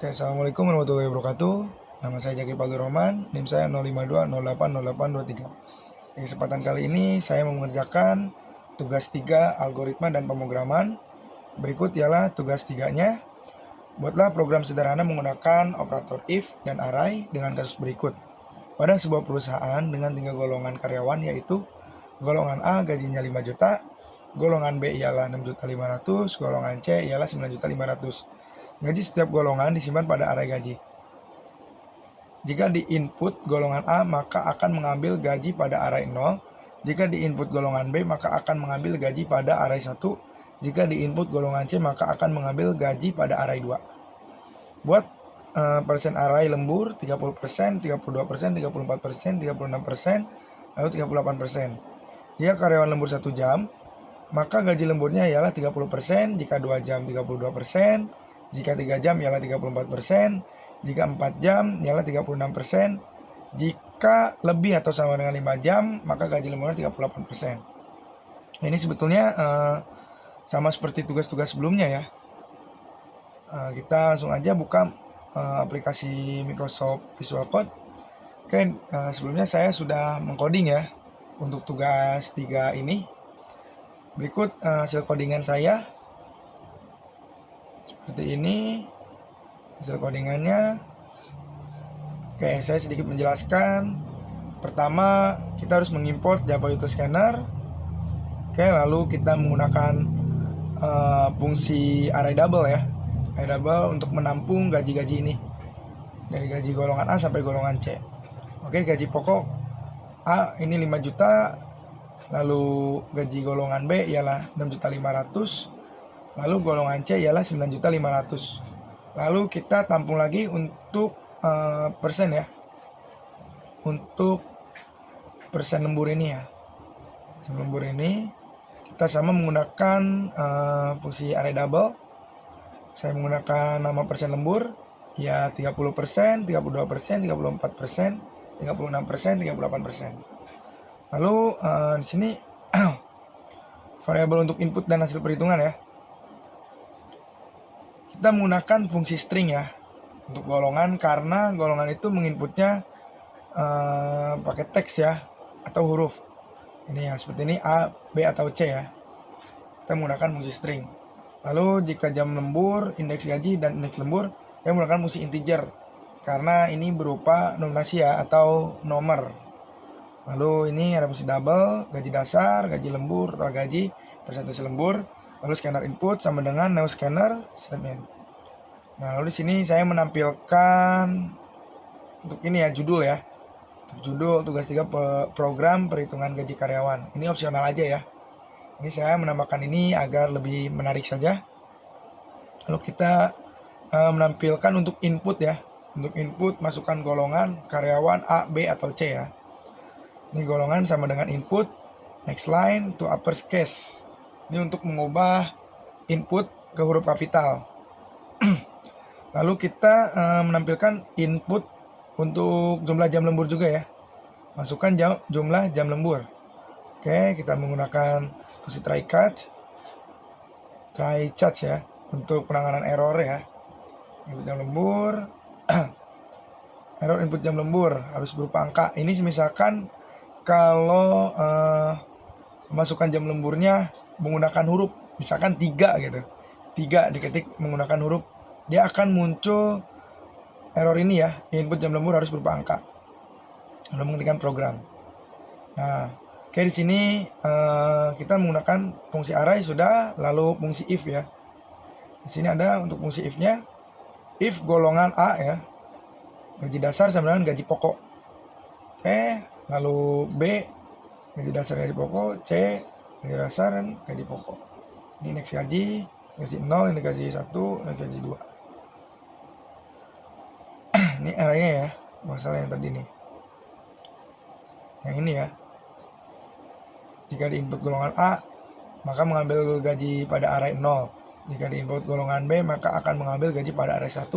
Oke, Assalamualaikum warahmatullahi wabarakatuh. Nama saya Jaki Paldu Roman, NIM saya 052080823. Di kesempatan kali ini saya mengerjakan tugas 3 algoritma dan pemrograman. Berikut ialah tugas 3-nya. Buatlah program sederhana menggunakan operator if dan array dengan kasus berikut. Pada sebuah perusahaan dengan 3 golongan karyawan, yaitu golongan A gajinya 5 juta, golongan B ialah 6.500.000, golongan C ialah 9.500.000. Gaji setiap golongan disimpan pada array gaji. Jika di input golongan A, maka akan mengambil gaji pada array 0. Jika di input golongan B, maka akan mengambil gaji pada array 1. Jika di input golongan C, maka akan mengambil gaji pada array 2. Buat persen array lembur 30%, 32%, 34%, 36%, lalu 38%. Jika karyawan lembur 1 jam, maka gaji lemburnya ialah 30%, jika 2 jam 32%, jika 3 jam ialah 34%, jika 4 jam ialah 36%, jika lebih atau sama dengan 5 jam, maka gaji lemburnya 38%. Ini sebetulnya sama seperti tugas-tugas sebelumnya ya. Kita langsung aja buka aplikasi Microsoft Visual Code. Oke, sebelumnya saya sudah mengcoding ya untuk tugas 3 ini. Berikut hasil codingan saya. Seperti ini hasil codingannya. Oke, saya sedikit menjelaskan. Pertama, kita harus mengimport Java Util Scanner. Oke, lalu kita menggunakan fungsi array double ya. Array double untuk menampung gaji-gaji ini. Dari gaji golongan A sampai golongan C. Oke, gaji pokok A ini 5 juta. Lalu gaji golongan B ialah 6.500.000. Lalu golongan C ialah 9.500.000. Lalu kita tampung lagi untuk persen ya. Untuk persen lembur ini ya. Persen lembur ini kita sama menggunakan fungsi array double. Saya menggunakan nama persen lembur ya 30%, 32%, 34%, 36%, 38%. Lalu di sini variabel untuk input dan hasil perhitungan ya. Kita menggunakan fungsi string ya untuk golongan, karena golongan itu menginputnya pakai teks ya atau huruf. Ini ya seperti ini A, B atau C ya. Kita menggunakan fungsi string. Lalu jika jam lembur, indeks gaji dan indeks lembur, kita menggunakan fungsi integer karena ini berupa nominasi ya atau nomor. Lalu ini ada fungsi double, gaji dasar, gaji lembur, total gaji, persentase lembur. Lalu scanner input sama dengan new scanner system in. Nah, lalu di sini saya menampilkan untuk ini ya judul ya. Untuk judul tugas 3 program perhitungan gaji karyawan. Ini opsional aja ya. Ini saya menambahkan ini agar lebih menarik saja. Lalu kita menampilkan untuk input ya. Untuk input masukkan golongan karyawan A, B atau C ya. Ini golongan sama dengan input. Next line to upper case. Ini untuk mengubah input ke huruf kapital. Lalu kita menampilkan input untuk jumlah jam lembur juga ya. Masukkan jumlah jam lembur. Oke, kita menggunakan fungsi try catch ya untuk penanganan error ya. Input jam lembur. Error input jam lembur harus berupa angka. Ini misalkan kalau memasukkan jam lemburnya menggunakan huruf, misalkan 3 gitu. 3 diketik menggunakan huruf, dia akan muncul error ini ya, input jam lembur harus berupa angka. Lalu mengetikkan program. Nah, oke di sini kita menggunakan fungsi array sudah, lalu fungsi if ya. Di sini ada untuk fungsi if-nya, if golongan A ya, gaji dasar sama dengan gaji pokok. Oke, lalu B gaji dasar gaji pokok, C gaji dasar dan gaji pokok. Ini next gaji 0, ini gaji 1, ini gaji 2. Ini arraynya ya, masalah yang tadi nih. Yang ini ya. Jika di input golongan A, maka mengambil gaji pada array 0. Jika di input golongan B, maka akan mengambil gaji pada array 1.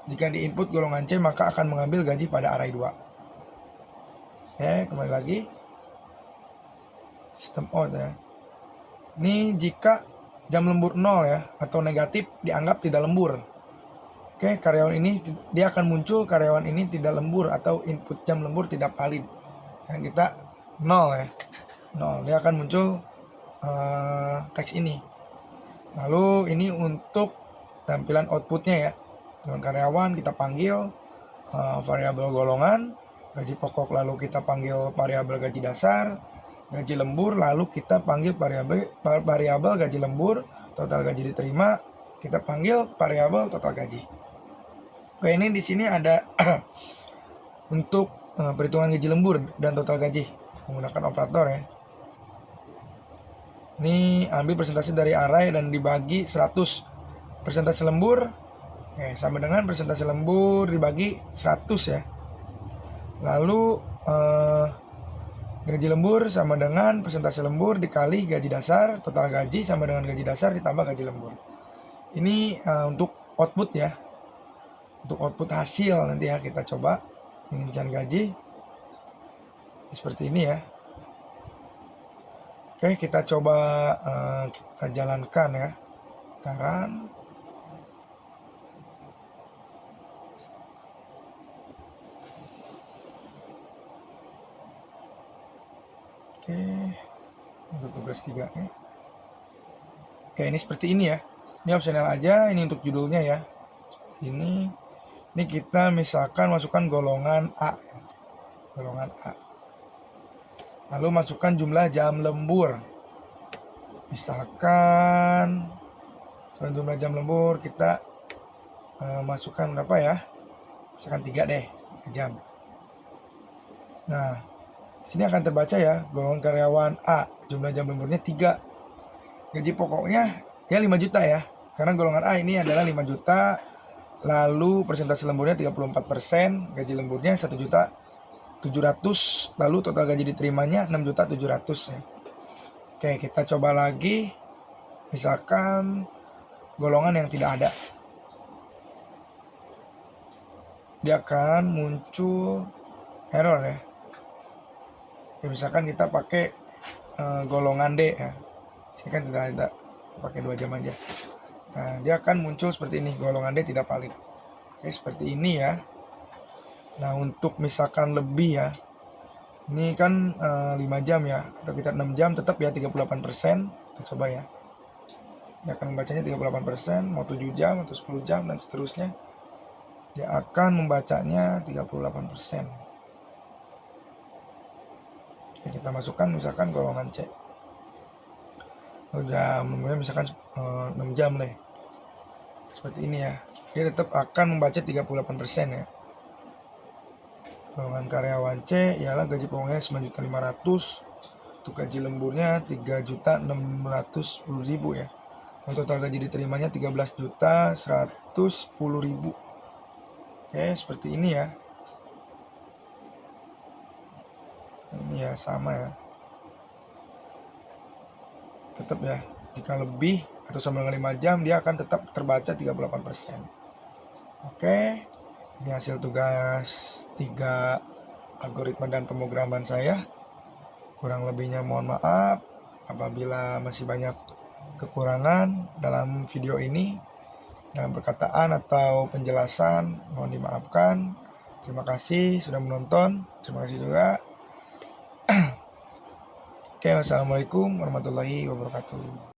Jika di input golongan C, maka akan mengambil gaji pada array 2. Oke, kembali lagi. System out ya. Ini jika jam lembur 0 ya, atau negatif dianggap tidak lembur. Oke, karyawan ini dia akan muncul karyawan ini tidak lembur atau input jam lembur tidak valid. Yang kita 0 ya. 0. Dia akan muncul teks ini. Lalu ini untuk tampilan outputnya ya. Dengan karyawan kita panggil variabel golongan, gaji pokok lalu kita panggil variabel gaji dasar, gaji lembur lalu kita panggil variabel gaji lembur, total gaji diterima, kita panggil variabel total gaji. Oke, ini di sini ada untuk perhitungan gaji lembur dan total gaji menggunakan operator ya. Ini ambil persentase dari array dan dibagi 100. Persentase lembur sama dengan persentase lembur dibagi 100 ya. Lalu gaji lembur sama dengan persentase lembur dikali gaji dasar, total gaji sama dengan gaji dasar ditambah gaji lembur. Ini untuk output ya. Untuk output hasil nanti ya kita coba rincian gaji seperti ini ya. Oke, kita coba kita jalankan ya sekarang. Oke, untuk tugas 3 ya. Oke, ini seperti ini ya. Ini opsional aja, ini untuk judulnya ya. Ini kita misalkan masukkan golongan A. Golongan A. Lalu masukkan jumlah jam lembur. Misalkan jumlah jam lembur kita masukkan berapa ya? Misalkan 3 deh, 3 jam. Nah, sini akan terbaca ya, golongan karyawan A, jumlah jam lemburnya 3. Gaji pokoknya ya 5 juta ya. Karena golongan A ini adalah 5 juta. Lalu persentase lemburnya 34%, gaji lemburnya 1.700.000, lalu total gaji diterimanya 6.700.000 ya. Oke, kita coba lagi. Misalkan golongan yang tidak ada. Dia akan muncul error ya. Oke, misalkan kita pakai golongan D ya. Sini kan tidak ada, pakai 2 jam aja. Nah, dia akan muncul seperti ini, golongan D tidak valid. Oke, seperti ini ya. Nah, untuk misalkan lebih ya, ini kan 5 jam ya, atau kita 6 jam tetap ya 38%. Kita coba ya. Dia akan membacanya 38%, mau 7 jam atau 10 jam dan seterusnya. Dia akan membacanya 38%. Oke, kita masukkan misalkan golongan C. Udah misalkan 6 jam deh. Seperti ini ya. Dia tetap akan membaca 38% ya. Golongan karyawan C ialah gaji pokoknya 9.500.000. Untuk gaji lemburnya 3.610.000 ya. Untuk total gaji diterimanya 13.110.000. Oke, seperti ini ya. Ini ya sama ya. Tetap ya, jika lebih atau sama dengan 5 jam dia akan tetap terbaca 38%. Oke, ini hasil tugas 3 algoritma dan pemrograman saya. Kurang lebihnya mohon maaf apabila masih banyak kekurangan dalam video ini, dalam perkataan atau penjelasan, mohon dimaafkan. Terima kasih sudah menonton. Terima kasih juga. Oke, wassalamualaikum warahmatullahi wabarakatuh.